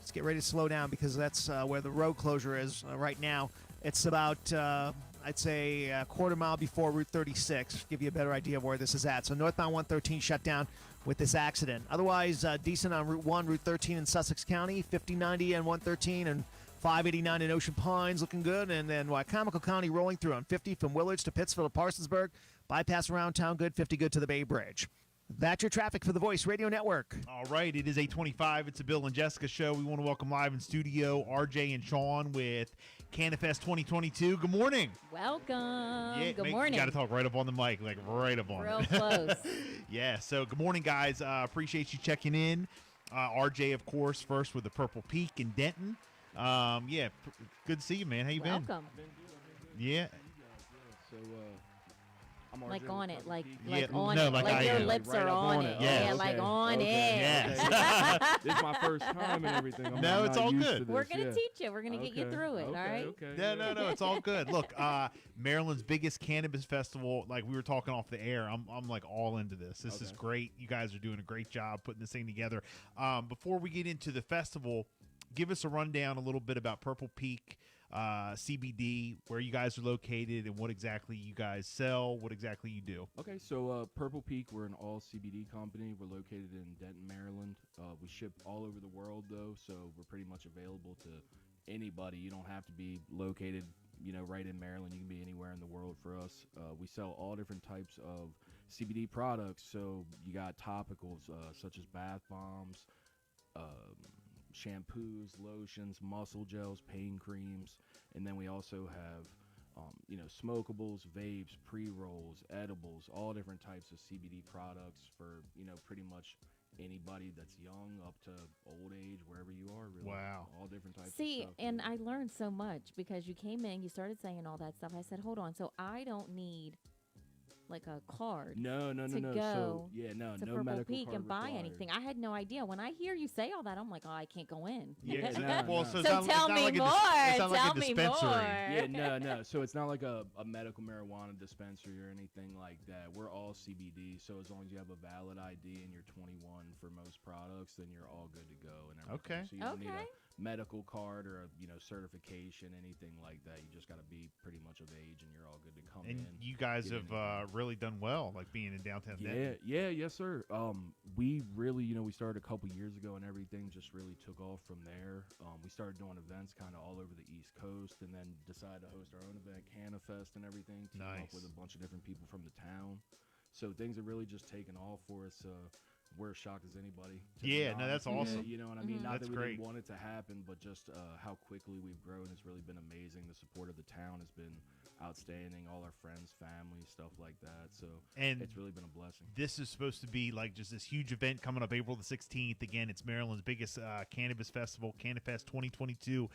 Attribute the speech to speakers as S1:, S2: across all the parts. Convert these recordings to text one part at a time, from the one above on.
S1: let's get ready to slow down because that's where the road closure is right now. It's about, I'd say, a quarter mile before Route 36. Give you a better idea of where this is at. So northbound 113 shut down with this accident. Otherwise, decent on Route 1, Route 13 in Sussex County, 5090 and 113, and 589 in Ocean Pines looking good. And then Wycomico County rolling through on 50 from Willards to Pittsfield to Parsonsburg. Bypass around town good, 50 good to the Bay Bridge. That's your traffic for the Voice Radio Network.
S2: All right, it is 8:25. It's a Bill and Jessica show. We want to welcome live in studio RJ and Sean with Cannafest 2022. Good morning.
S3: Welcome.
S2: Yeah,
S3: Good morning.
S2: You got to talk right up on the mic, like right up on
S3: Real
S2: it.
S3: close.
S2: Yeah, so good morning, guys. Appreciate you checking in. RJ, of course, first with the Purple Peak in Denton. Good to see you, man. How you been?
S3: Welcome.
S2: Yeah.
S4: So, I'm
S3: Like
S4: RJ
S3: on
S4: with
S3: it,
S4: Purple
S3: like
S4: Peak.
S3: like
S2: Yeah,
S3: on
S2: no,
S3: it,
S2: like
S3: like
S2: I
S3: your
S2: am.
S3: lips
S4: Right
S3: are
S4: up
S3: on
S4: on
S3: it.
S4: it.
S3: Yeah,
S2: Yes.
S3: like on
S4: Okay.
S3: it.
S2: Yes.
S4: This is my first time and everything. I'm
S2: No,
S4: not
S2: it's all
S4: used
S2: good.
S4: to this,
S3: We're gonna
S4: yeah.
S3: teach you. We're gonna get you
S4: Okay,
S3: through it.
S4: okay,
S3: All right.
S4: Okay.
S2: No, it's all good. Look, Maryland's biggest cannabis festival, like we were talking off the air, I'm like all into this. This is
S4: Okay.
S2: great. You guys are doing a great job putting this thing together. Before we get into the festival, give us a rundown a little bit about Purple Peak CBD, where you guys are located and what exactly you guys sell, what exactly you do.
S4: Okay, so Purple Peak, we're an all CBD company. We're located in Denton, Maryland. We ship all over the world, though, so we're pretty much available to anybody. You don't have to be located, right in Maryland. You can be anywhere in the world for us. We sell all different types of CBD products. So you got topicals such as bath bombs, shampoos, lotions, muscle gels, pain creams, and then we also have smokables, vapes, pre-rolls, edibles, all different types of CBD products for pretty much anybody that's young up to old age, wherever you are, really.
S2: Wow.
S4: All different types
S3: See,
S4: of stuff.
S3: and I learned so much because you came in, you started saying all that stuff. I said, hold on. So I don't need like a card
S4: No.
S3: to
S4: So
S3: go
S4: no
S3: to
S4: no
S3: Purple
S4: medical
S3: Peak
S4: card
S3: and buy
S4: required.
S3: anything. I had no idea. When I hear you say all that, I'm like, oh, I can't go in.
S4: Yeah,
S2: so,
S4: no,
S2: well,
S4: no.
S2: so,
S3: So
S2: it's not,
S3: tell
S2: it's not
S3: me
S2: like
S3: more.
S2: it's not like
S3: Tell
S2: a
S3: me
S2: dispensary.
S3: more.
S4: Yeah, no. So it's not like a medical marijuana dispensary or anything like that. We're all CBD, so as long as you have a valid ID and you're 21 for most products, then you're all good to go and everything.
S2: Okay.
S4: So you don't need
S3: Okay.
S4: a medical card or a certification, anything like that. You just got to be pretty much of age and you're all good to come
S2: And
S4: in.
S2: you guys
S4: get
S2: have
S4: anything.
S2: really done well, like being in downtown Denton.
S4: Yes, sir. We really, we started a couple years ago, and everything just really took off from there. We started doing events kind of all over the East Coast, and then decided to host our own event, Cannafest, and everything. Team up
S2: Nice.
S4: with a bunch of different people from the town. So things have really just taken off for us. We're as shocked as anybody. to be
S2: Yeah, no, that's
S4: honest.
S2: awesome.
S4: Yeah, you know what I mean?
S3: Mhm.
S4: Not
S2: That's
S4: that we
S2: great.
S4: didn't want it to happen, but just how quickly we've grown has really been amazing. The support of the town has been outstanding. All our friends, family, stuff like that. So
S2: And
S4: it's really been a blessing.
S2: this is supposed to be like just this huge event coming up April the 16th. Again, it's Maryland's biggest cannabis festival, Cannafest 2022.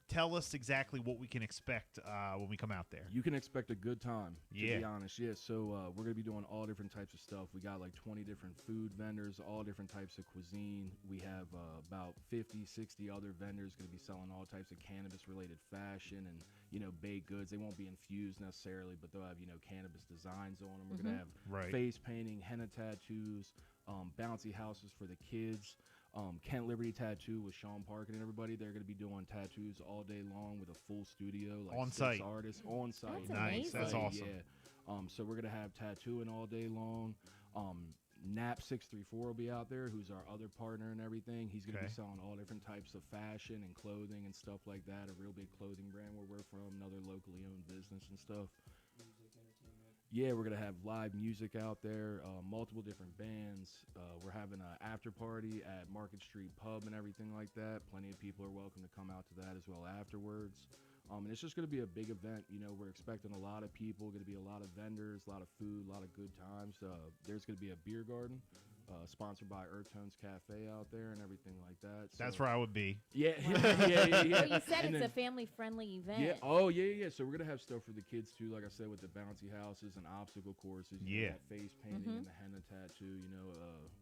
S2: Tell us exactly what we can expect when we come out there.
S4: You can expect a good time, to
S2: Yeah.
S4: be honest. Yeah, so we're going to be doing all different types of stuff. We got like 20 different food vendors, all different types of cuisine. We have about 50, 60 other vendors going to be selling all types of cannabis-related fashion and, baked goods. They won't be infused necessarily, but they'll have, cannabis designs on them. We're going to have
S2: Right.
S4: face painting, henna tattoos, bouncy houses for the kids. Kent Liberty Tattoo with Sean Parkin and everybody. They're going to be doing tattoos all day long with a full studio, like
S2: On
S4: 6
S2: site.
S4: artists on site.
S3: That's
S2: Nice.
S3: amazing.
S2: That's awesome.
S4: Yeah. So we're gonna have tattooing all day long. Nap 634 will be out there, who's our other partner and everything. He's gonna
S2: Okay.
S4: be selling all different types of fashion and clothing and stuff like that. A real big clothing brand where we're from, another locally owned business and stuff. Yeah, we're gonna have live music out there, multiple different bands. We're having an after party at Market Street Pub and everything like that. Plenty of people are welcome to come out to that as well afterwards. And it's just going to be a big event. We're expecting a lot of people, going to be a lot of vendors, a lot of food, a lot of good times. There's going to be a beer garden sponsored by Earth Tones Cafe out there and everything like that. So,
S2: That's where I would be.
S4: Yeah,
S3: Well, you said
S4: And
S3: it's
S4: then-
S3: a family-friendly event.
S4: Yeah. Oh, yeah. So we're gonna have stuff for the kids too, like I said, with the bouncy houses and obstacle courses.
S2: Yeah.
S4: That face painting and the henna tattoo.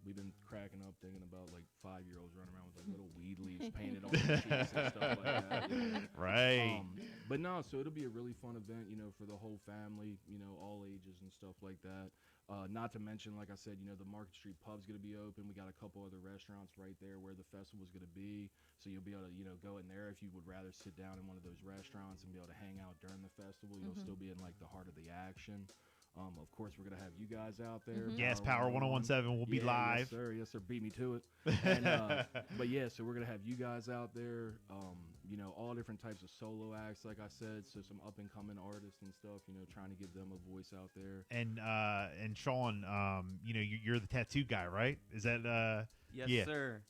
S4: We've been cracking up thinking about like 5-year-olds running around with like little weed leaves painted on their cheeks and stuff like that.
S2: Right.
S4: But no, so it'll be a really fun event, for the whole family, all ages and stuff like that. Not to mention, like I said, the Market Street Pub's going to be open. We got a couple other restaurants right there where the festival's going to be. So you'll be able to, go in there if you would rather sit down in one of those restaurants and be able to hang out during the festival. You'll still be in like the heart of the action. Of course, we're going to have you guys out there.
S2: Yes, Power 1017 will be live.
S4: Yes, sir. Yes, sir. Beat me to it. And, but yeah, so we're going to have you guys out there. All different types of solo acts, like I said. So some up and coming artists and stuff. Trying to give them a voice out there.
S2: And Sean, you're the tattoo guy, right? Is that
S5: Yes,
S2: yeah.
S5: sir.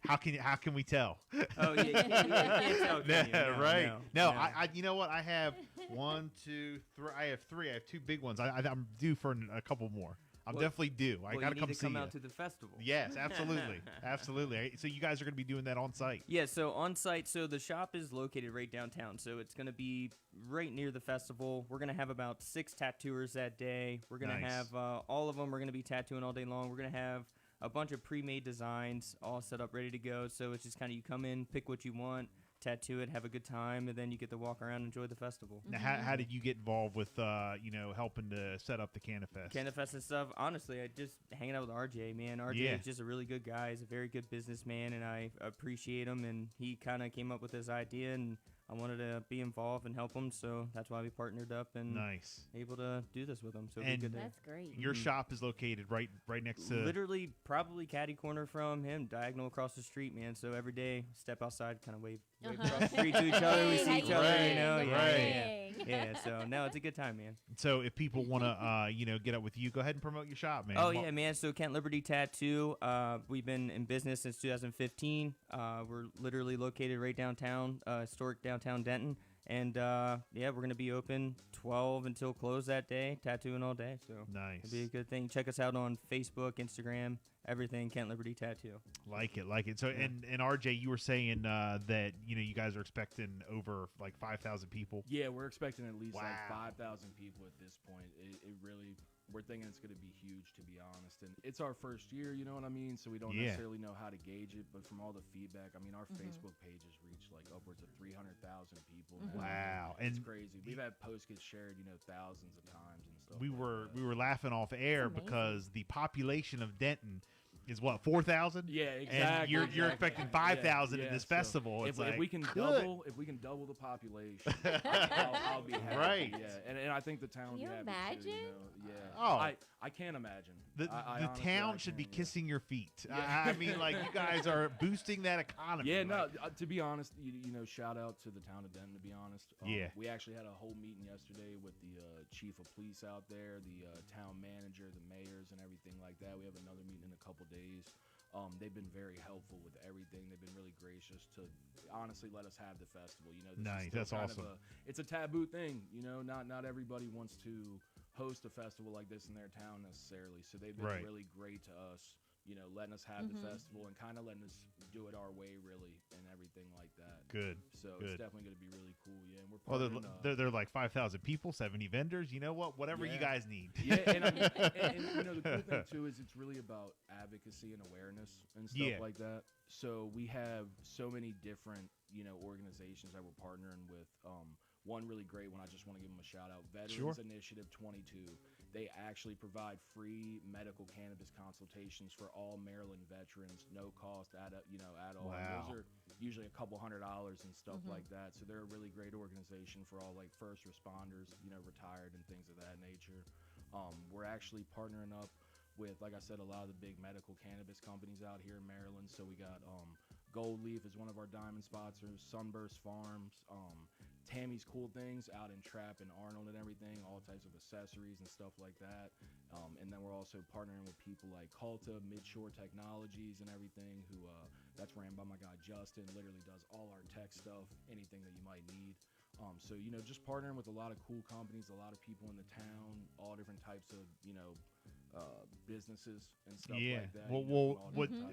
S2: How can we tell?
S5: Oh yeah, you can't tell, can you? No,
S2: right?
S5: No.
S2: I you know what? I have 1, 2, 3. I have 3. I have 2 big ones. I'm due for a couple more. I'm definitely due. I gotta come see you.
S5: Come out to the festival.
S2: Yes, absolutely, absolutely. So you guys are gonna be doing that on site.
S5: Yeah, so on site. So the shop is located right downtown. So it's gonna be right near the festival. We're gonna have about 6 tattooers that day. We're gonna
S2: Nice.
S5: have all of them. We're gonna be tattooing all day long. We're gonna have a bunch of pre-made designs all set up, ready to go. So it's just kind of you come in, pick what you want, tattoo it, have a good time, and then you get to walk around and enjoy the festival.
S2: Now, how did you get involved with helping to set up the Cannafest?
S5: Cannafest and stuff. Honestly, I just hanging out with RJ, man. RJ is just a really good guy. He's a very good businessman, and I appreciate him. And he kind of came up with this idea, and I wanted to be involved and help him, so that's why we partnered up and able to do this with him. So it'll be a good day.
S3: That's great.
S2: Your shop is located right next to.
S5: Literally, probably catty corner from him, diagonal across the street, man. So every day, step outside, kind of wave across the street to each other. We see each other, Yeah. So no, it's a good time, man.
S2: So if people want to, get up with you, go ahead and promote your shop, man.
S5: Oh yeah, man. So Kent Liberty Tattoo. We've been in business since 2015. We're literally located right downtown, historic downtown Denton. And we're gonna be open 12 until close that day, tattooing all day. So
S2: nice.
S5: It'll be a good thing. Check us out on Facebook, Instagram, everything. Kent Liberty Tattoo.
S2: Like it. So and RJ, you were saying that you guys are expecting over like 5,000 people.
S4: Yeah, we're expecting at least like 5,000 people at this point. It really. We're thinking it's going to be huge, to be honest. And it's our first year, you know what I mean? So we don't necessarily know how to gauge it. But from all the feedback, I mean, our Facebook page has reached like upwards of 300,000 people.
S2: Wow.
S4: It's crazy. We've had posts get shared, thousands of times and stuff.
S2: We were laughing off air because the population of Denton is what, 4,000?
S4: Yeah, exactly.
S2: And you're expecting 5,000 in this festival.
S4: If we can double the population, I'll be happy.
S2: Right.
S4: Yeah, and I think the town would be happy
S3: imagine?
S4: too. Yeah.
S2: Oh.
S4: I can't imagine.
S2: The
S4: honestly,
S2: town should be kissing your feet. I mean, like, you guys are boosting that economy.
S4: Yeah, no.
S2: Like,
S4: To be honest, shout out to the town of Denton. To be honest, we actually had a whole meeting yesterday with the chief of police out there, the town manager, the mayors, and everything like that. We have another meeting in a couple days. They've been very helpful with everything. They've been really gracious to honestly let us have the festival. This
S2: nice,
S4: is
S2: that's awesome.
S4: It's a taboo thing. Not everybody wants to host a festival like this in their town necessarily. So they've been really great to us. Letting us have the festival and kind of letting us do it our way, really, and everything like that.
S2: Good.
S4: So it's definitely going to be really cool. Yeah, and we're
S2: they're like 5,000 people, 70 vendors. You know what? Whatever you guys need.
S4: Yeah, and the cool thing too is it's really about advocacy and awareness and stuff like that. So we have so many different organizations that we're partnering with. One really great one, I just want to give them a shout out. Veterans Initiative 22. They actually provide free medical cannabis consultations for all Maryland veterans, no cost at all.
S2: Wow.
S4: Those are usually a couple $100 and stuff like that. So they're a really great organization for all like first responders, retired and things of that nature. We're actually partnering up with, like I said, a lot of the big medical cannabis companies out here in Maryland. So we got Gold Leaf is one of our diamond sponsors, Sunburst Farms, Tammy's Cool Things out in Trapp and Arnold and everything, all types of accessories and stuff like that. And then we're also partnering with people like Culta, Midshore Technologies and everything, who that's ran by my guy Justin, literally does all our tech stuff, anything that you might need. So, just partnering with a lot of cool companies, a lot of people in the town, all different types of, businesses and stuff like that.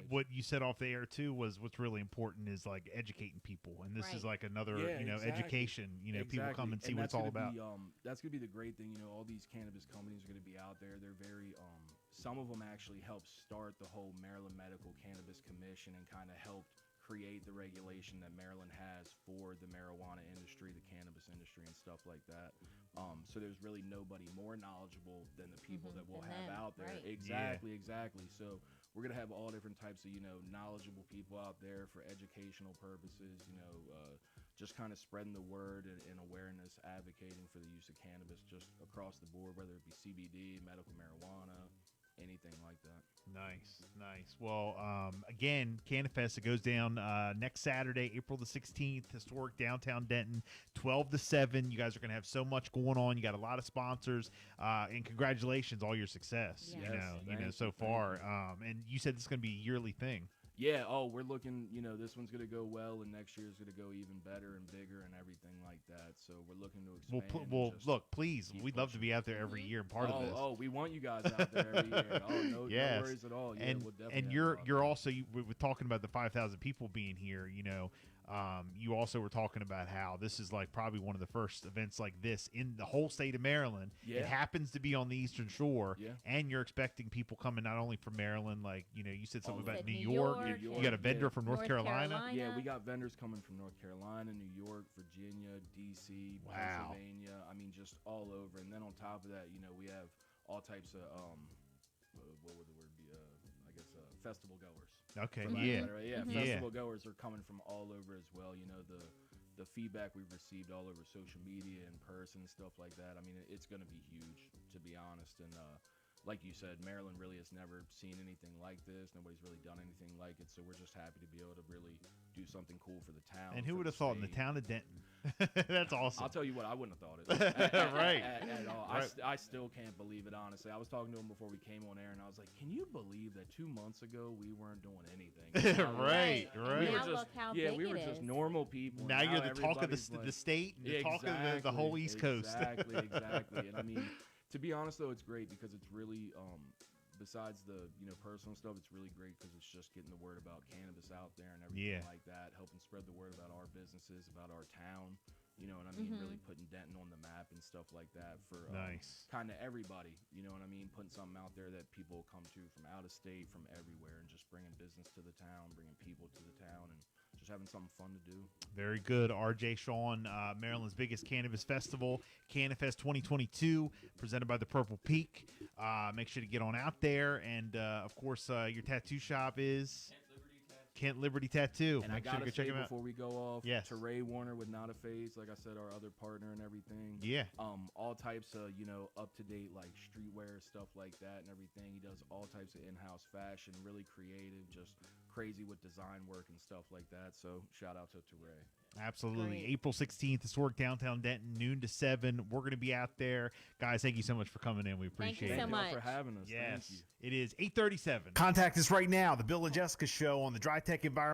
S2: What you said off the air too was what's really important is like educating people, and this is like another education. People come and see what it's all about.
S4: That's gonna be the great thing. All these cannabis companies are gonna be out there. They're very some of them actually helped start the whole Maryland Medical Cannabis Commission and kind of helped create the regulation that Maryland has for the marijuana industry, the cannabis industry, and stuff like that. So there's really nobody more knowledgeable than the people that we'll
S3: Than
S4: have
S3: them,
S4: out there.
S3: right.
S4: Exactly. So we're gonna have all different types of knowledgeable people out there for educational purposes. Just kind of spreading the word and awareness, advocating for the use of cannabis just across the board, whether it be CBD, medical marijuana, anything like that.
S2: Nice. Well, again, Cannafest, it goes down next Saturday, April the 16th, historic downtown Denton, 12 to 7. You guys are going to have so much going on. You got a lot of sponsors, and congratulations, all your success.
S3: Yes.
S2: So far. And you said this is going to be a yearly thing.
S4: Yeah, we're looking, this one's going to go well, and next year's going to go even better and bigger and everything like that. So we're looking to expand.
S2: Look, please, we'd love to be out there every year and part of this.
S4: Oh, we want you guys out there every year. No worries at all. Yeah, we'll definitely
S2: and you're also, we're talking about the 5,000 people being here, you also were talking about how this is like probably one of the first events like this in the whole state of Maryland.
S4: Yeah.
S2: It happens to be on the Eastern Shore,
S4: Yeah.
S2: and you're expecting people coming not only from Maryland, like you said something about
S3: said
S2: New
S3: New
S2: York.
S3: York,
S2: You got a vendor from North Carolina.
S4: Yeah, we got vendors coming from North Carolina, New York, Virginia, D.C.,
S2: Wow.
S4: Pennsylvania. I mean, just all over. And then on top of that, we have all types of what would the word be? I guess festival goers.
S2: Okay,
S4: For lack of
S2: yeah.
S4: a better- yeah.
S2: Yeah.
S4: Festival goers are coming from all over as well. The feedback we've received all over social media, in person, stuff like that. I mean, it's going to be huge, to be honest. And like you said, Maryland really has never seen anything like this. Nobody's really done anything like it. So we're just happy to be able to really do something cool for the town.
S2: And who
S4: for
S2: would
S4: the
S2: have thought in the
S4: state.
S2: town of Denton? That's awesome.
S4: I'll tell you what, I wouldn't have thought it.
S2: Right.
S4: At all.
S2: Right.
S4: I still can't believe it, honestly. I was talking to him before we came on air, and I was like, can you believe that 2 months ago we weren't doing anything?
S2: Right.
S4: We were
S3: Now
S4: just,
S3: look how
S4: yeah,
S3: big
S4: we were
S3: it
S4: just
S3: is.
S4: normal people. and
S2: Now you're the talk of
S4: everybody's
S2: the state, and the talk of the whole East Coast.
S4: Exactly. And I mean, to be honest, though, it's great because it's really, besides the personal stuff, it's really great because it's just getting the word about cannabis out there and everything like that, helping spread the word about our businesses, about our town. And I mean, really putting Denton on the map and stuff like that for
S2: Nice.
S4: kind of everybody. You know what I mean? Putting something out there that people will come to from out of state, from everywhere, and just bringing business to the town, bringing people to the town, and just having something fun to do.
S2: Very good. RJ Sean, Maryland's biggest cannabis festival, Cannafest 2022, presented by the Purple Peak. Make sure to get on out there. And, of course, your tattoo shop is Kent Liberty Tattoo.
S4: And
S2: Make
S4: I
S2: sure to
S4: gotta
S2: go check
S4: say
S2: him out.
S4: before we go off,
S2: Yes.
S4: to Ray Warner with Not a Phase, like I said, our other partner and everything.
S2: Yeah.
S4: All types of up to date like streetwear stuff like that and everything. He does all types of in-house fashion, really creative, just crazy with design work and stuff like that. So shout out to Ray.
S2: Absolutely.
S3: Great.
S2: April 16th, historic downtown Denton, noon to 7. We're going to be out there. Guys, thank you so much for coming in. We
S3: Thank
S2: appreciate
S3: you
S2: it.
S3: so
S4: Thank
S3: much.
S4: y'all for having us.
S2: Yes.
S4: Thank you.
S2: It is 8:37.
S1: Contact us right now, the Bill and Jessica Show on the Dry Tech Environment.